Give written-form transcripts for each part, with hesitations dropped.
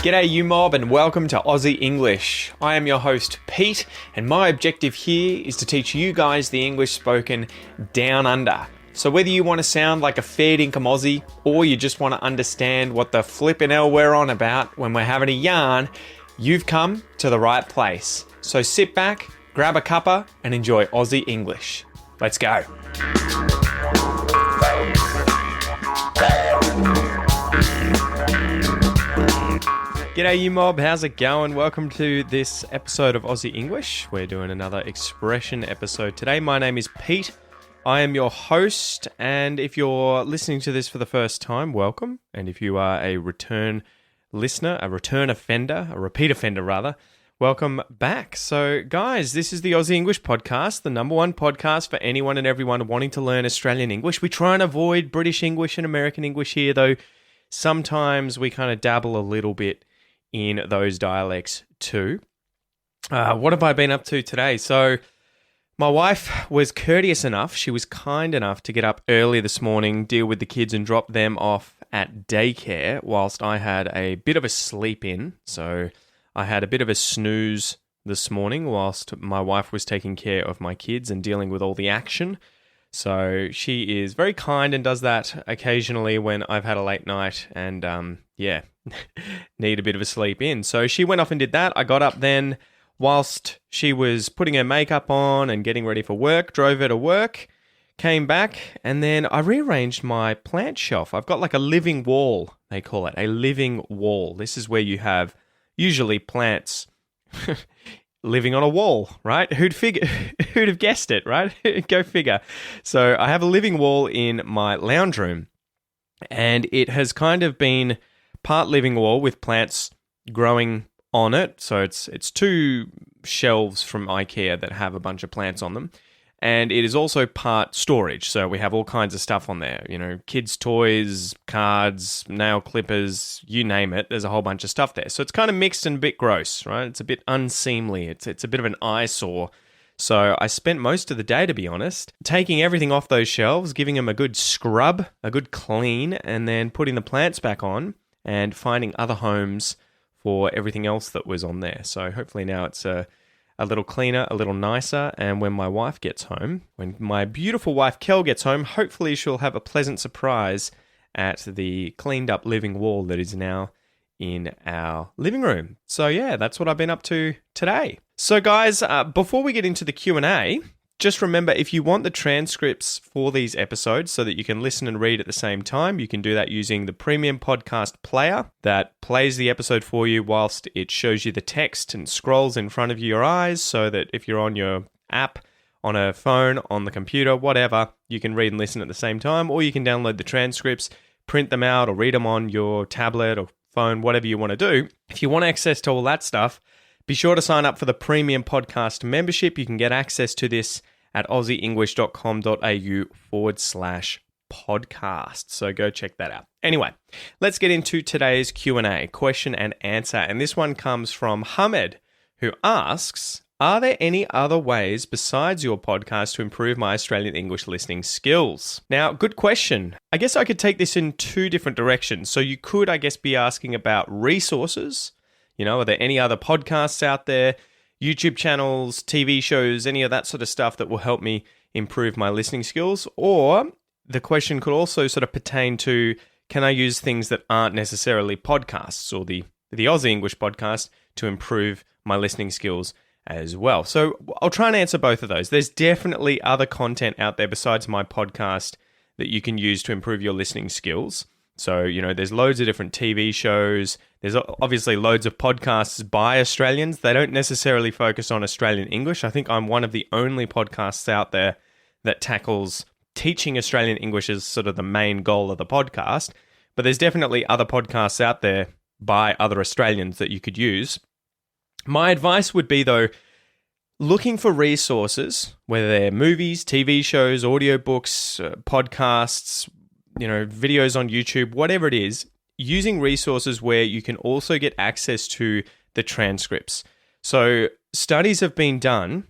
G'day you mob and welcome to Aussie English. I am your host Pete and my objective here is to teach you guys the English spoken down under. So whether you want to sound like a fair dinkum Aussie or you just want to understand what the flippin' hell we're on about when we're having a yarn, you've come to the right place. So sit back, grab a cuppa and enjoy Aussie English. Let's go. G'day you mob, how's it going? Welcome to this episode of Aussie English. We're doing another expression episode today. My name is Pete. I am your host, and if you're listening to this for the first time, welcome. And if you are a return listener, a return offender, a repeat offender rather, welcome back. So guys, this is the Aussie English podcast, the number one podcast for anyone and everyone wanting to learn Australian English. We try and avoid British English and American English here, though sometimes we kind of dabble a little bit in those dialects too. What have I been up to today? So my wife was courteous enough, she was kind enough to get up early this morning, deal with the kids and drop them off at daycare whilst I had a bit of a sleep in. So I had a bit of a snooze this morning whilst my wife was taking care of my kids and dealing with all the action. So she is very kind and does that occasionally when I've had a late night and need a bit of a sleep in. So she went off and did that. I got up then whilst she was putting her makeup on and getting ready for work, drove her to work, came back, and then I rearranged my plant shelf. I've got like a living wall, they call it, a living wall. This is where you have usually plants living on a wall, right? Who'd have guessed it, right? Go figure. So I have a living wall in my lounge room, and it has kind of been part living wall with plants growing on it. So it's two shelves from IKEA that have a bunch of plants on them. And it is also part storage. So we have all kinds of stuff on there, you know, kids' toys, cards, nail clippers, you name it. There's a whole bunch of stuff there. So it's kind of mixed and a bit gross, right? It's a bit unseemly. It's a bit of an eyesore. So I spent most of the day, to be honest, taking everything off those shelves, giving them a good scrub, a good clean, and then putting the plants back on and finding other homes for everything else that was on there. So hopefully now it's a little cleaner, a little nicer, and when my wife gets home, when my beautiful wife Kel gets home, hopefully she'll have a pleasant surprise at the cleaned up living wall that is now in our living room. So yeah, that's what I've been up to today. So guys, before we get into the Q&A, just remember, if you want the transcripts for these episodes so that you can listen and read at the same time, you can do that using the premium podcast player that plays the episode for you whilst it shows you the text and scrolls in front of your eyes, so that if you're on your app, on a phone, on the computer, whatever, you can read and listen at the same time, or you can download the transcripts, print them out, or read them on your tablet or phone, whatever you want to do. If you want access to all that stuff, be sure to sign up for the premium podcast membership. You can get access to this at aussieenglish.com.au/podcast. So go check that out. Anyway, let's get into today's Q&A, question and answer. And this one comes from Hamed, who asks, are there any other ways besides your podcast to improve my Australian English listening skills? Now, good question. I guess I could take this in two different directions. So you could, I guess, be asking about resources. You know, are there any other podcasts out there, YouTube channels, TV shows, any of that sort of stuff that will help me improve my listening skills? Or the question could also sort of pertain to, can I use things that aren't necessarily podcasts or the Aussie English podcast to improve my listening skills as well? So I'll try and answer both of those. There's definitely other content out there besides my podcast that you can use to improve your listening skills. So, you know, there's loads of different TV shows. There's obviously loads of podcasts by Australians. They don't necessarily focus on Australian English. I think I'm one of the only podcasts out there that tackles teaching Australian English as sort of the main goal of the podcast. But there's definitely other podcasts out there by other Australians that you could use. My advice would be, though, looking for resources, whether they're movies, TV shows, audiobooks, podcasts, you know, videos on YouTube, whatever it is, using resources where you can also get access to the transcripts. So studies have been done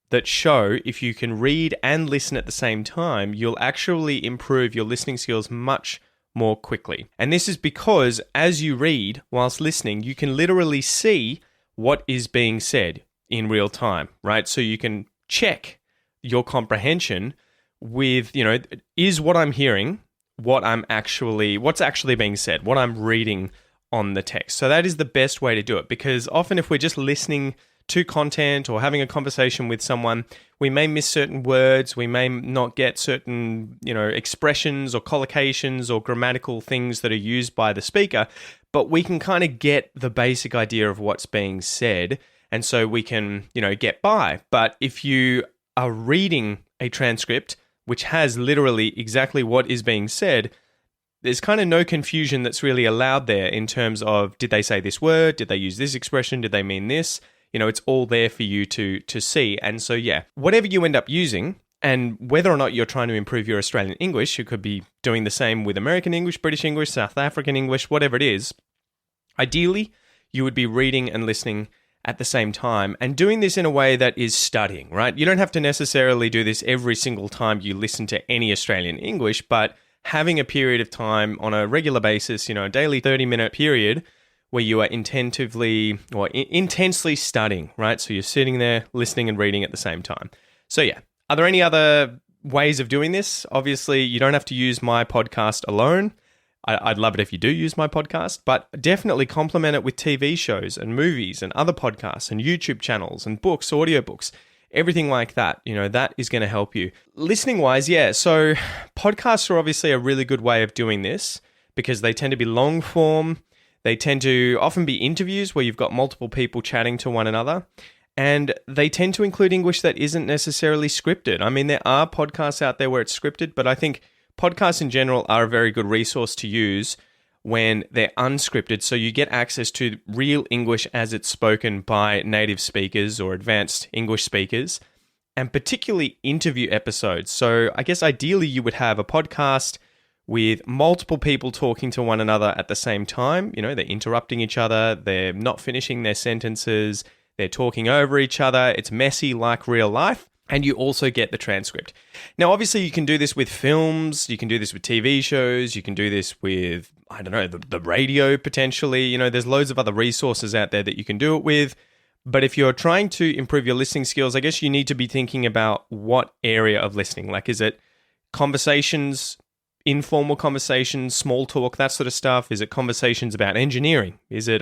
that show if you can read and listen at the same time, you'll actually improve your listening skills much more quickly. And this is because as you read whilst listening, you can literally see what is being said in real time, right? So you can check your comprehension with, is what I'm hearing what's actually being said, what I'm reading on the text. So that is the best way to do it, because often if we're just listening to content or having a conversation with someone, we may miss certain words, we may not get certain, expressions or collocations or grammatical things that are used by the speaker, but we can kind of get the basic idea of what's being said, and so we can, get by. But if you are reading a transcript which has literally exactly what is being said, there's kind of no confusion that's really allowed there in terms of, did they say this word? Did they use this expression? Did they mean this? It's all there for you to see. And so, yeah, whatever you end up using, and whether or not you're trying to improve your Australian English, you could be doing the same with American English, British English, South African English, whatever it is. Ideally, you would be reading and listening at the same time, and doing this in a way that is studying, right? You don't have to necessarily do this every single time you listen to any Australian English, but having a period of time on a regular basis, a daily 30-minute period where you are intensely studying, right? So you're sitting there listening and reading at the same time. So yeah, are there any other ways of doing this? Obviously, you don't have to use my podcast alone. I'd love it if you do use my podcast, but definitely complement it with TV shows and movies and other podcasts and YouTube channels and books, audiobooks, everything like that. That is going to help you. Listening wise, yeah. So podcasts are obviously a really good way of doing this because they tend to be long form. They tend to often be interviews where you've got multiple people chatting to one another. And they tend to include English that isn't necessarily scripted. I mean, there are podcasts out there where it's scripted, but I think podcasts in general are a very good resource to use when they're unscripted, so you get access to real English as it's spoken by native speakers or advanced English speakers, and particularly interview episodes. So I guess ideally you would have a podcast with multiple people talking to one another at the same time. They're interrupting each other, they're not finishing their sentences, they're talking over each other, it's messy like real life. And you also get the transcript. Now, obviously, you can do this with films, you can do this with TV shows, you can do this with, the radio potentially. There's loads of other resources out there that you can do it with. But if you're trying to improve your listening skills, I guess you need to be thinking about what area of listening. Like, is it conversations, informal conversations, small talk, that sort of stuff? Is it conversations about engineering? Is it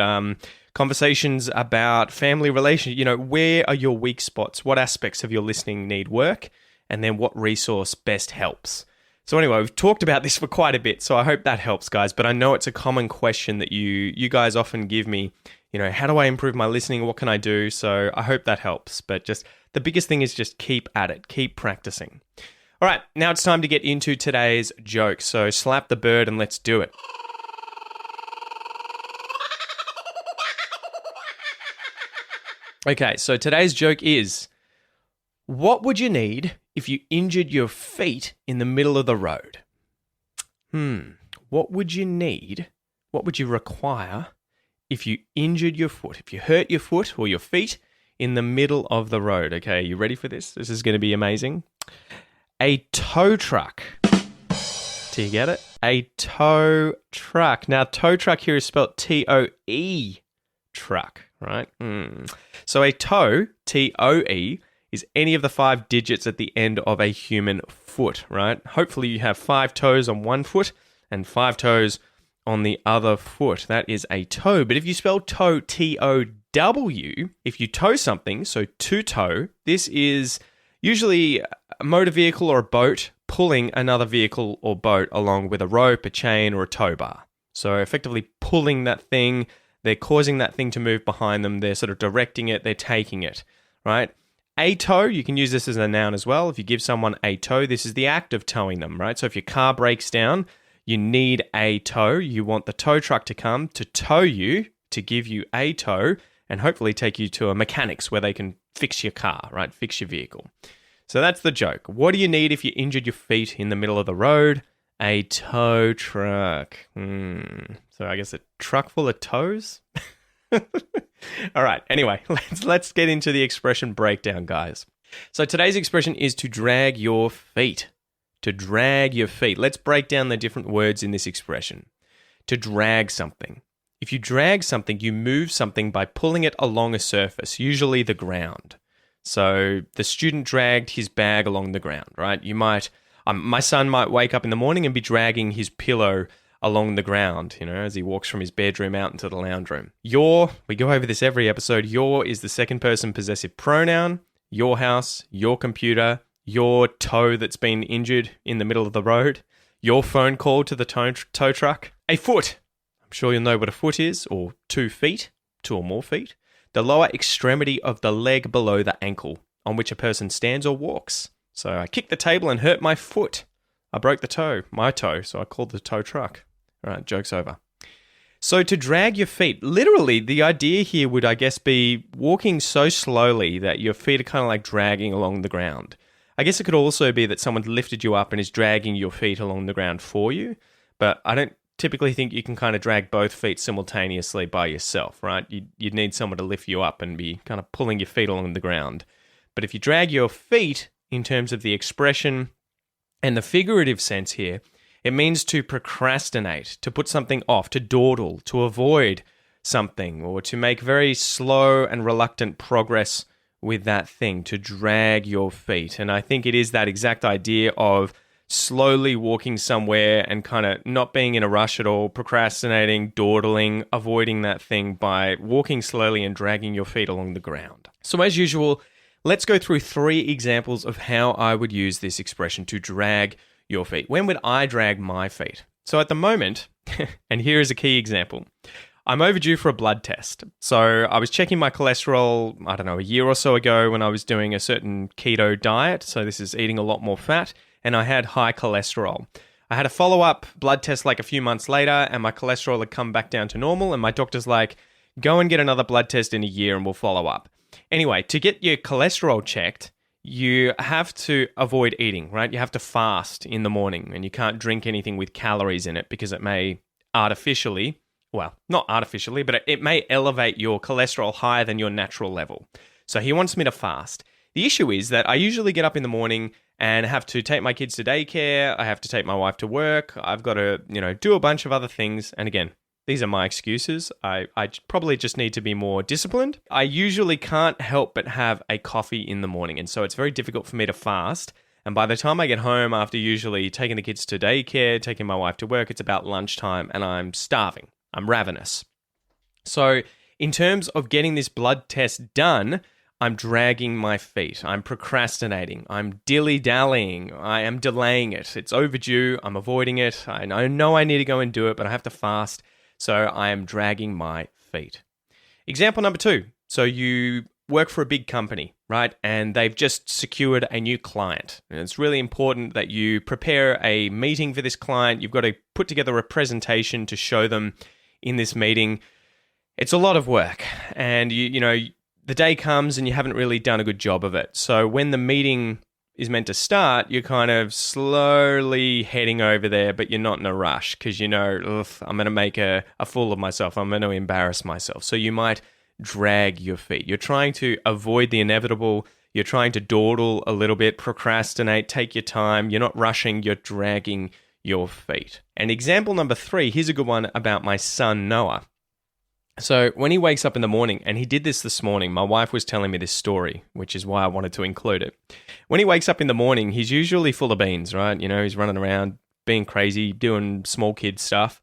conversations about family relations? Where are your weak spots? What aspects of your listening need work? And then what resource best helps? So anyway, we've talked about this for quite a bit, so I hope that helps, guys. But I know it's a common question that you guys often give me. How do I improve my listening? What can I do? So I hope that helps. But just the biggest thing is just keep at it. Keep practicing. All right, now it's time to get into today's joke. So slap the bird and let's do it. Okay, so today's joke is, what would you need if you injured your feet in the middle of the road? What would you need? What would you require if you injured your foot? If you hurt your foot or your feet in the middle of the road? Okay, you ready for this? This is going to be amazing. A tow truck. Do you get it? A tow truck. Now, tow truck here is spelled T-O-E, truck, right? So a toe, T-O-E, is any of the 5 digits at the end of a human foot, right? Hopefully you have 5 toes on one foot and 5 toes on the other foot. That is a toe. But if you spell toe, T-O-W, if you tow something, so to tow, this is usually a motor vehicle or a boat pulling another vehicle or boat along with a rope, a chain, or a tow bar. So effectively pulling that thing, they're causing that thing to move behind them, they're sort of directing it, they're taking it, right? A tow, you can use this as a noun as well. If you give someone a tow, this is the act of towing them, right? So if your car breaks down, you need a tow. You want the tow truck to come to tow you, to give you a tow, and hopefully take you to a mechanic's where they can fix your car, right? Fix your vehicle. So that's the joke. What do you need if you injured your feet in the middle of the road? A tow truck. So I guess a truck full of toes? All right. Anyway, let's get into the expression breakdown, guys. So today's expression is to drag your feet. To drag your feet. Let's break down the different words in this expression. To drag something. If you drag something, you move something by pulling it along a surface, usually the ground. So the student dragged his bag along the ground, right? You might, my son might wake up in the morning and be dragging his pillow along the ground, as he walks from his bedroom out into the lounge room. Your, we go over this every episode, your is the second person possessive pronoun, your house, your computer, your toe that's been injured in the middle of the road, your phone call to the tow truck, a foot. I'm sure you'll know what a foot is, or 2 feet, 2 or more feet. The lower extremity of the leg below the ankle, on which a person stands or walks. So I kicked the table and hurt my foot. I broke my toe, so I called the tow truck. All right, joke's over. So to drag your feet, literally the idea here would, I guess, be walking so slowly that your feet are kind of like dragging along the ground. I guess it could also be that someone lifted you up and is dragging your feet along the ground for you, but I don't typically think you can kind of drag both feet simultaneously by yourself, right? You'd need someone to lift you up and be kind of pulling your feet along the ground. But if you drag your feet in terms of the expression and the figurative sense here, it means to procrastinate, to put something off, to dawdle, to avoid something, or to make very slow and reluctant progress with that thing, to drag your feet. And I think it is that exact idea of slowly walking somewhere and kind of not being in a rush at all, procrastinating, dawdling, avoiding that thing by walking slowly and dragging your feet along the ground. So as usual, let's go through 3 examples of how I would use this expression to drag your feet. When would I drag my feet? So at the moment, and here is a key example, I'm overdue for a blood test. So I was checking my cholesterol, I don't know, a year or so ago when I was doing a certain keto diet. So this is eating a lot more fat, and I had high cholesterol. I had a follow-up blood test like a few months later, and my cholesterol had come back down to normal, and my doctor's like, go and get another blood test in a year and we'll follow up. Anyway, to get your cholesterol checked, you have to avoid eating, right? You have to fast in the morning, and you can't drink anything with calories in it because it may artificially, well, not artificially, but it may elevate your cholesterol higher than your natural level. So he wants me to fast. The issue is that I usually get up in the morning and have to take my kids to daycare. I have to take my wife to work. I've got to, do a bunch of other things. And again, these are my excuses. I probably just need to be more disciplined. I usually can't help but have a coffee in the morning. And so it's very difficult for me to fast. And by the time I get home, after usually taking the kids to daycare, taking my wife to work, it's about lunchtime and I'm starving. I'm ravenous. So in terms of getting this blood test done, I'm dragging my feet. I'm procrastinating. I'm dilly-dallying. I am delaying it. It's overdue. I'm avoiding it. I know I need to go and do it, but I have to fast. So I am dragging my feet. Example number 2. So you work for a big company, right? And they've just secured a new client. And it's really important that you prepare a meeting for this client. You've got to put together a presentation to show them in this meeting. It's a lot of work. And the day comes and you haven't really done a good job of it. So when the meeting is meant to start, you're kind of slowly heading over there, but you're not in a rush because I'm going to make a fool of myself. I'm going to embarrass myself. So you might drag your feet. You're trying to avoid the inevitable. You're trying to dawdle a little bit, procrastinate, take your time. You're not rushing. You're dragging your feet. And example number 3, here's a good one about my son, Noah. So when he wakes up in the morning, and he did this morning, my wife was telling me this story, which is why I wanted to include it. When he wakes up in the morning, he's usually full of beans, right? He's running around, being crazy, doing small kid stuff.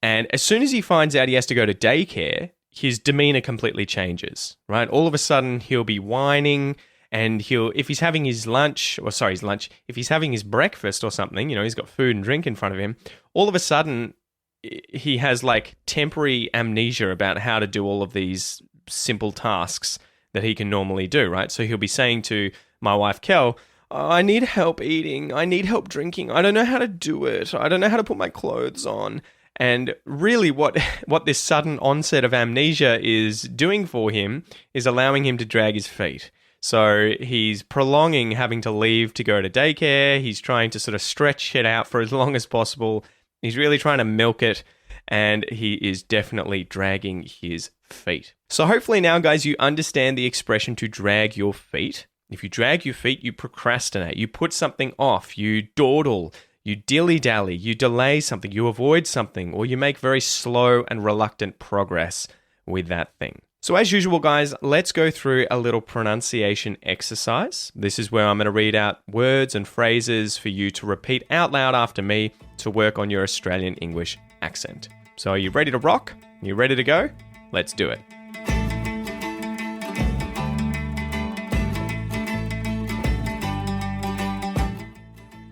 And as soon as he finds out he has to go to daycare, his demeanor completely changes, right? All of a sudden, he'll be whining, and if he's having his if he's having his breakfast or something, he's got food and drink in front of him, all of a sudden, he has like temporary amnesia about how to do all of these simple tasks that he can normally do, right? So he'll be saying to my wife, Kel, I need help eating. I need help drinking. I don't know how to do it. I don't know how to put my clothes on. And really what this sudden onset of amnesia is doing for him is allowing him to drag his feet. So he's prolonging having to leave to go to daycare. He's trying to sort of stretch it out for as long as possible. He's really trying to milk it, and he is definitely dragging his feet. So hopefully now, guys, you understand the expression to drag your feet. If you drag your feet, you procrastinate. You put something off. You dawdle. You dilly-dally. You delay something. You avoid something. Or you make very slow and reluctant progress with that thing. So as usual, guys, let's go through a little pronunciation exercise. This is where I'm going to read out words and phrases for you to repeat out loud after me to work on your Australian English accent. So are you ready to rock? You ready to go? Let's do it.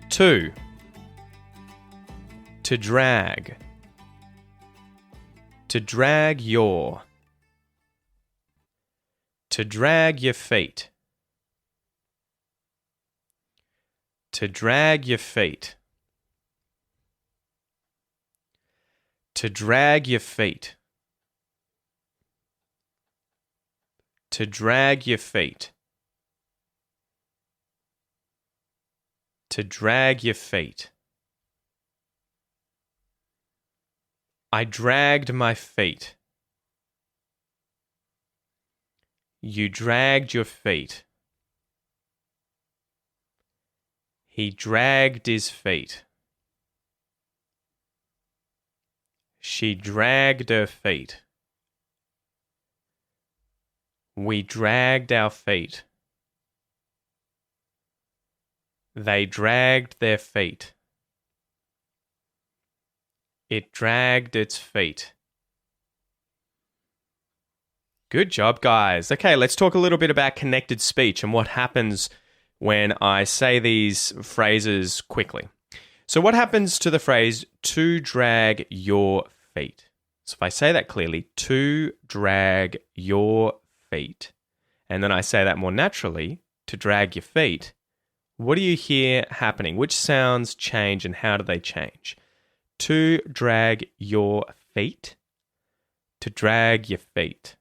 Two. To drag. To drag your. To drag your feet. To drag your feet. To drag your feet. To drag your feet. To drag your feet. I dragged my feet. You dragged your feet. He dragged his feet. She dragged her feet. We dragged our feet. They dragged their feet. It dragged its feet. Good job, guys. Okay, let's talk a little bit about connected speech and what happens when I say these phrases quickly. So what happens to the phrase, to drag your feet? So if I say that clearly, to drag your feet, and then I say that more naturally, to drag your feet, what do you hear happening? Which sounds change and how do they change? To drag your feet, to drag your feet.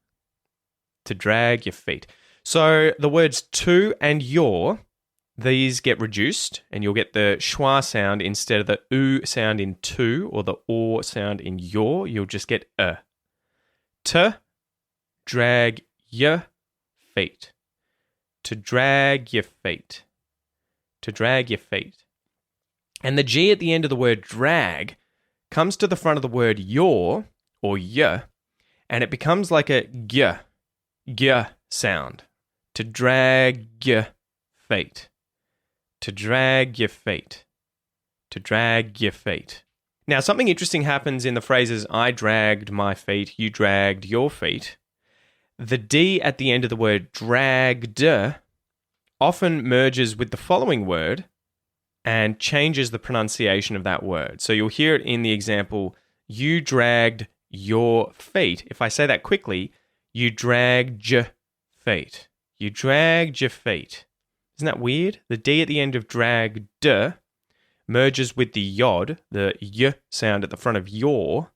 To drag your feet. So the words to and your, these get reduced and you'll get the schwa sound instead of the oo sound in to or the or sound in your. You'll just get To drag your feet. To drag your feet. To drag your feet. And the G at the end of the word drag comes to the front of the word your or y, and it becomes like a g sound. To drag your feet. To drag your feet. To drag your feet. Now, something interesting happens in the phrases I dragged my feet, you dragged your feet. The D at the end of the word dragged often merges with the following word and changes the pronunciation of that word. So you'll hear it in the example, you dragged your feet. If I say that quickly, you dragged your feet. You dragged your feet. Isn't that weird? The D at the end of dragged merges with the yod, the y sound at the front of your,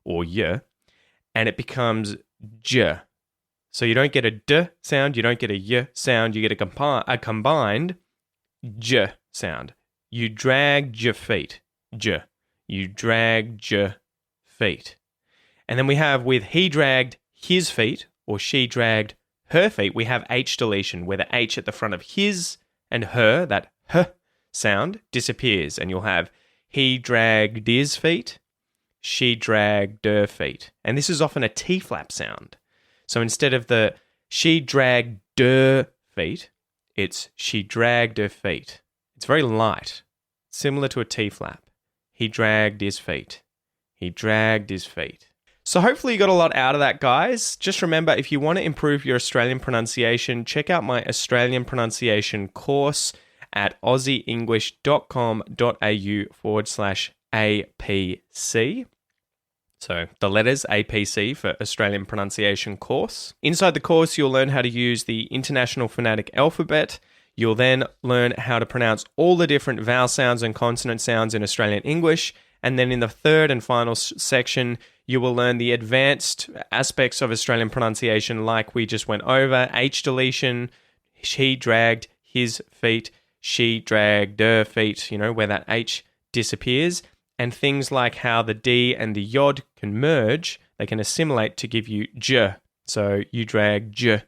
or y, and it becomes j. So you don't get a d sound, you don't get a y sound, you get a combined j sound. You dragged your feet, j. You dragged your feet. And then we have with he dragged his feet, or she dragged her feet, we have H deletion, where the H at the front of his and her, that h sound, disappears. And you'll have he dragged his feet, she dragged her feet. And this is often a T-flap sound. So instead of the she dragged her feet, it's she dragged her feet. It's very light, similar to a T-flap. He dragged his feet. He dragged his feet. So hopefully you got a lot out of that, guys. Just remember, if you want to improve your Australian pronunciation, check out my Australian pronunciation course at aussieenglish.com.au/APC. So the letters APC for Australian Pronunciation Course. Inside the course, you'll learn how to use the International Phonetic Alphabet. You'll then learn how to pronounce all the different vowel sounds and consonant sounds in Australian English. And then in the third and final section, you will learn the advanced aspects of Australian pronunciation like we just went over. H deletion, he dragged his feet, she dragged her feet, where that H disappears. And things like how the D and the yod can merge, they can assimilate to give you j. So you drag j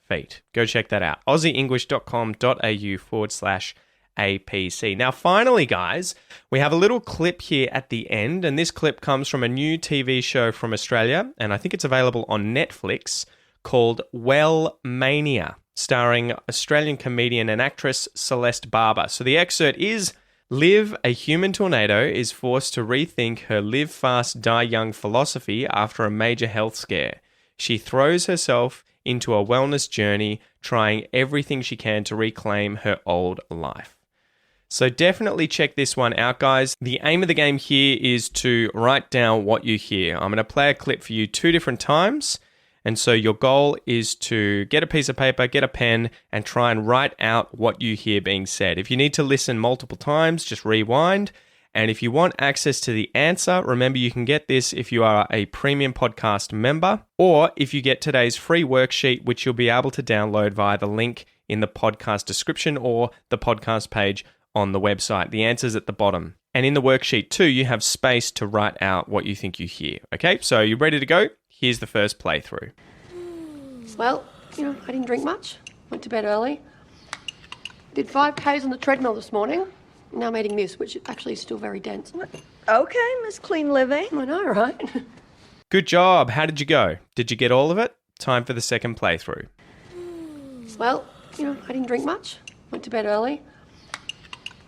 feet. Go check that out. aussieenglish.com.au/APC. Now, finally, guys, we have a little clip here at the end, and this clip comes from a new TV show from Australia, and I think it's available on Netflix, called Wellmania, starring Australian comedian and actress Celeste Barber. So the excerpt is: Liv, a human tornado, is forced to rethink her live fast, die young philosophy after a major health scare. She throws herself into a wellness journey, trying everything she can to reclaim her old life. So definitely check this one out, guys. The aim of the game here is to write down what you hear. I'm going to play a clip for you 2 different times. And so your goal is to get a piece of paper, get a pen, and try and write out what you hear being said. If you need to listen multiple times, just rewind. And if you want access to the answer, remember you can get this if you are a premium podcast member, or if you get today's free worksheet, which you'll be able to download via the link in the podcast description or the podcast page on the website. The answer's at the bottom. And in the worksheet too, you have space to write out what you think you hear. Okay, so you ready to go? Here's the first playthrough. Well, I didn't drink much. Went to bed early. Did 5Ks on the treadmill this morning. Now I'm eating this, which actually is still very dense. Okay, Miss Clean Living. I know, right? Good job. How did you go? Did you get all of it? Time for the second playthrough. Well, I didn't drink much. Went to bed early.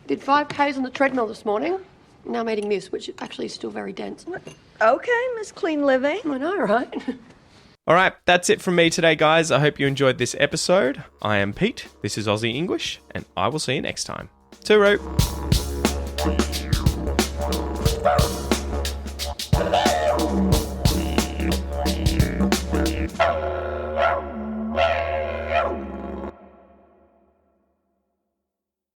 Did 5Ks on the treadmill this morning. Now I'm eating this, which actually is still very dense. Okay, Miss Clean Living. I know, right? All right, that's it from me today, guys. I hope you enjoyed this episode. I am Pete. This is Aussie English, and I will see you next time. Tooroo.